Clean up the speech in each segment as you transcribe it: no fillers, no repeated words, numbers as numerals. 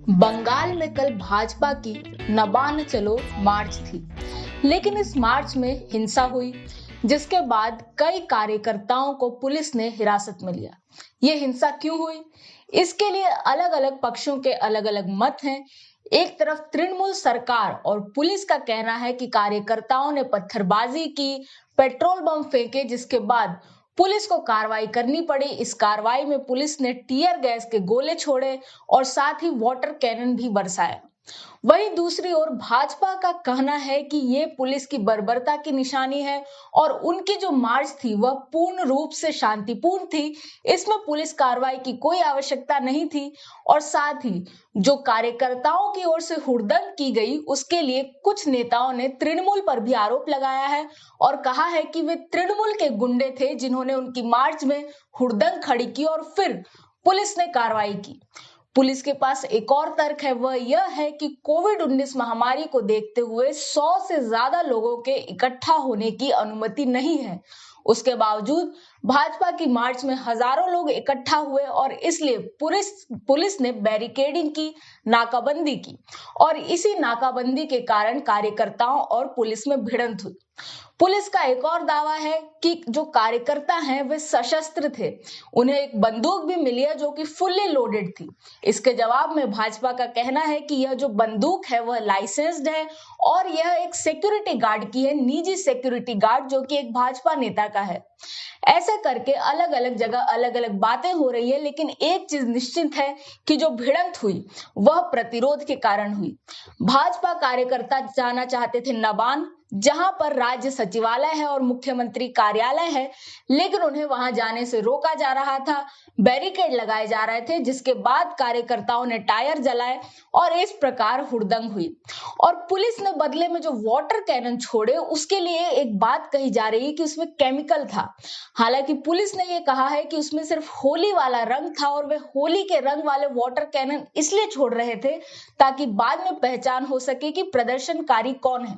बंगाल में कल भाजपा की नबा न चलो मार्च थी, लेकिन इस मार्च में हिंसा हुई, जिसके बाद कई कार्यकर्ताओं को पुलिस ने हिरासत में लिया। ये हिंसा क्यों हुई? इसके लिए अलग अलग पक्षों के अलग अलग मत हैं। एक तरफ तृणमूल सरकार और पुलिस का कहना है कि कार्यकर्ताओं ने पत्थरबाजी की, पेट्रोल बम फेंके, जिसके बाद पुलिस को कार्रवाई करनी पड़ी। इस कार्रवाई में पुलिस ने टीयर गैस के गोले छोड़े और साथ ही वाटर कैनन भी बरसाया। वहीं दूसरी ओर भाजपा का कहना है कि ये पुलिस की बर्बरता की निशानी है और उनकी जो मार्च थी वह पूर्ण रूप से शांतिपूर्ण थी। इसमें पुलिस कार्रवाई की कोई आवश्यकता नहीं थी और साथ ही जो कार्यकर्ताओं की ओर से हुड़दंग की गई, उसके लिए कुछ नेताओं ने तृणमूल पर भी आरोप लगाया है और कहा है कि वे तृणमूल के गुंडे थे जिन्होंने उनकी मार्च में हुड़दंग खड़ी की और फिर पुलिस ने कार्रवाई की। पुलिस के पास एक और तर्क है, वह यह है कि कोविड-19 महामारी को देखते हुए 100 से ज्यादा लोगों के इकट्ठा होने की अनुमति नहीं है। उसके बावजूद भाजपा की मार्च में हजारों लोग इकट्ठा हुए और इसलिए पुलिस ने बैरिकेडिंग की, नाकाबंदी की और इसी नाकाबंदी के कारण कार्यकर्ताओं और पुलिस में भिड़ंत हुई। पुलिस का एक और दावा है कि जो कार्यकर्ता हैं वे सशस्त्र थे, उन्हें एक बंदूक भी मिली है जो कि फुल्ली लोडेड थी। इसके जवाब में भाजपा का कहना है कि यह जो बंदूक है वह लाइसेंस्ड है और यह एक सिक्योरिटी गार्ड की है, निजी सिक्योरिटी गार्ड, जो कि एक भाजपा नेता का है। ऐसे करके अलग अलग जगह अलग अलग बातें हो रही है, लेकिन एक चीज निश्चित है कि जो भिड़ंत हुई वह प्रतिरोध के कारण हुई। भाजपा कार्यकर्ता जाना चाहते थे नबान, जहां पर राज्य सचिवालय है और मुख्यमंत्री कार्यालय है, लेकिन उन्हें वहां जाने से रोका जा रहा था, बैरिकेड लगाए जा रहे थे, जिसके बाद कार्यकर्ताओं ने टायर जलाए और इस प्रकार हुड़दंग हुई। और पुलिस ने बदले में जो वाटर कैनन छोड़े, उसके लिए एक बात कही जा रही है कि उसमें केमिकल था। हालांकि पुलिस ने यह कहा है कि उसमें सिर्फ होली वाला रंग था और वे होली के रंग वाले वाटर कैनन इसलिए छोड़ रहे थे ताकि बाद में पहचान हो सके कि प्रदर्शनकारी कौन है।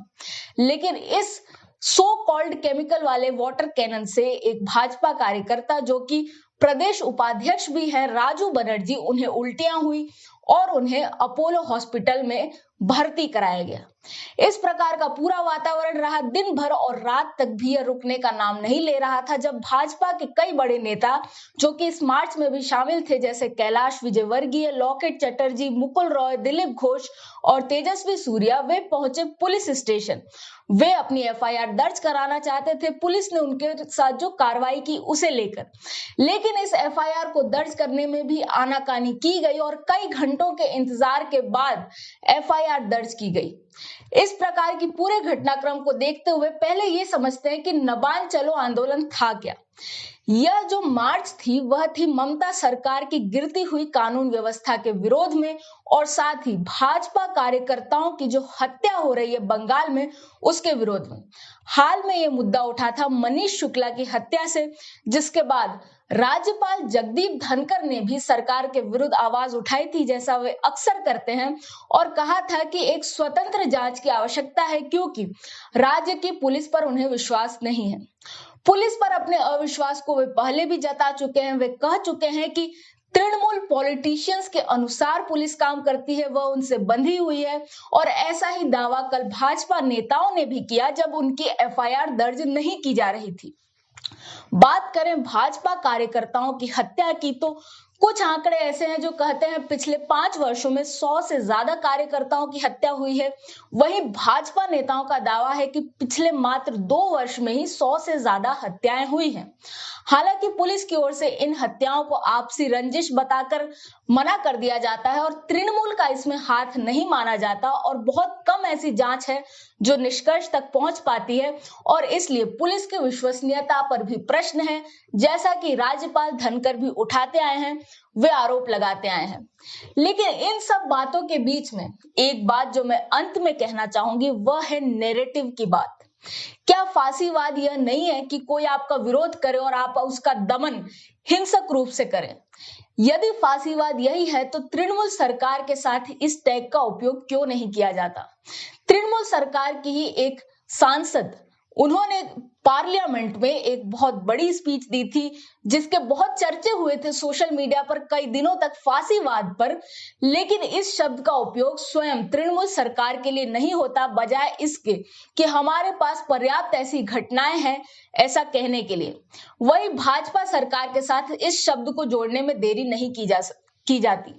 लेकिन इस सो कॉल्ड केमिकल वाले वाटर कैनन से एक भाजपा कार्यकर्ता, जो कि प्रदेश उपाध्यक्ष भी है, राजू बनर्जी, उन्हें उल्टियां हुई और उन्हें अपोलो हॉस्पिटल में भर्ती कराया गया। इस प्रकार का पूरा वातावरण रहा दिन भर और रात तक भी यह रुकने का नाम नहीं ले रहा था, जब भाजपा के कई बड़े नेता जो कि इस मार्च में भी शामिल थे, जैसे कैलाश विजयवर्गीय, लॉकेट चटर्जी, मुकुल रॉय, दिलीप घोष और तेजस्वी सूर्या, वे पहुंचे पुलिस स्टेशन। वे अपनी एफआईआर दर्ज कराना चाहते थे पुलिस ने उनके साथ जो कार्रवाई की उसे लेकर, लेकिन इस एफआईआर को दर्ज करने में भी आनाकानी की गई और कई घंटों के इंतजार के बाद एफआईआर दर्ज की गई। इस प्रकार की पूरे घटनाक्रम को देखते हुए पहले ये समझते हैं कि नबान चलो आंदोलन था क्या। यह जो मार्च थी वह थी ममता सरकार की गिरती हुई कानून व्यवस्था के विरोध में और साथ ही भाजपा कार्यकर्ताओं की जो हत्या हो रही है बंगाल में, उसके विरोध में। हाल में यह मुद्दा उठा था मनीष शुक्ला की हत्या से, जिसके बाद राज्यपाल जगदीप धनखड़ ने भी सरकार के विरुद्ध आवाज उठाई थी, जैसा वे अक्सर करते हैं, और कहा था कि एक स्वतंत्र जांच की आवश्यकता है क्योंकि राज्य की पुलिस पर उन्हें विश्वास नहीं है। पुलिस पर अपने अविश्वास को वे पहले भी जता चुके हैं। वे कह चुके हैं कि तृणमूल पॉलिटिशियंस के अनुसार पुलिस काम करती है, वह उनसे बंधी हुई है और ऐसा ही दावा कल भाजपा नेताओं ने भी किया जब उनकी एफआईआर दर्ज नहीं की जा रही थी। बात करें भाजपा कार्यकर्ताओं की हत्या की तो कुछ आंकड़े ऐसे हैं जो कहते हैं पिछले 5 वर्षों में 100 से ज्यादा कार्यकर्ताओं की हत्या हुई है। वहीं भाजपा नेताओं का दावा है कि पिछले मात्र 2 वर्ष में ही 100 से ज्यादा हत्याएं हुई हैं। हालांकि पुलिस की ओर से इन हत्याओं को आपसी रंजिश बताकर मना कर दिया जाता है और तृणमूल का इसमें हाथ नहीं माना जाता और बहुत कम ऐसी जांच है जो निष्कर्ष तक पहुंच पाती है और इसलिए पुलिस की विश्वसनीयता पर भी प्रश्न है, जैसा कि राज्यपाल धनखड़ भी उठाते आए हैं, वे आरोप लगाते आए हैं। लेकिन इन सब बातों के बीच में एक बात जो मैं अंत में कहना चाहूंगी वह है नैरेटिव की बात। क्या फांसीवाद यह नहीं है कि कोई आपका विरोध करे और आप उसका दमन हिंसक रूप से करें? यदि फांसीवाद यही है तो तृणमूल सरकार के साथ इस टैग का उपयोग क्यों नहीं किया जाता? तृणमूल सरकार की ही एक सांसद उन्होंने पार्लियामेंट में एक बहुत बड़ी स्पीच दी थी जिसके बहुत चर्चे हुए थे सोशल मीडिया पर कई दिनों तक फांसीवाद पर। लेकिन इस शब्द का उपयोग स्वयं तृणमूल सरकार के लिए नहीं होता, बजाय इसके कि हमारे पास पर्याप्त ऐसी घटनाएं हैं ऐसा कहने के लिए। वही भाजपा सरकार के साथ इस शब्द को जोड़ने में देरी नहीं की जाती।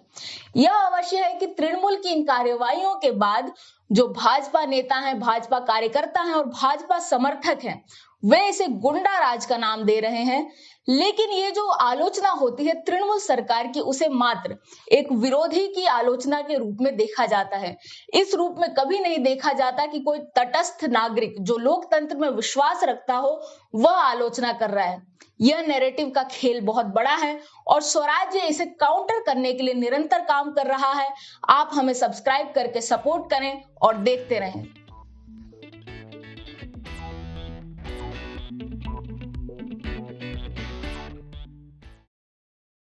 यह अवश्य है कि तृणमूल की इन कार्रवाइयों के बाद जो भाजपा नेता हैं, भाजपा कार्यकर्ता हैं और भाजपा समर्थक हैं, वे इसे गुंडा राज का नाम दे रहे हैं। लेकिन ये जो आलोचना होती है तृणमूल सरकार की, उसे मात्र एक विरोधी की आलोचना के रूप में देखा जाता है। इस रूप में कभी नहीं देखा जाता कि कोई तटस्थ नागरिक जो लोकतंत्र में विश्वास रखता हो वह आलोचना कर रहा है। यह नैरेटिव का खेल बहुत बड़ा है और स्वराज्य इसे काउंटर करने के लिए निरंतर काम कर रहा है। आप हमें सब्सक्राइब करके सपोर्ट करें और देखते रहें।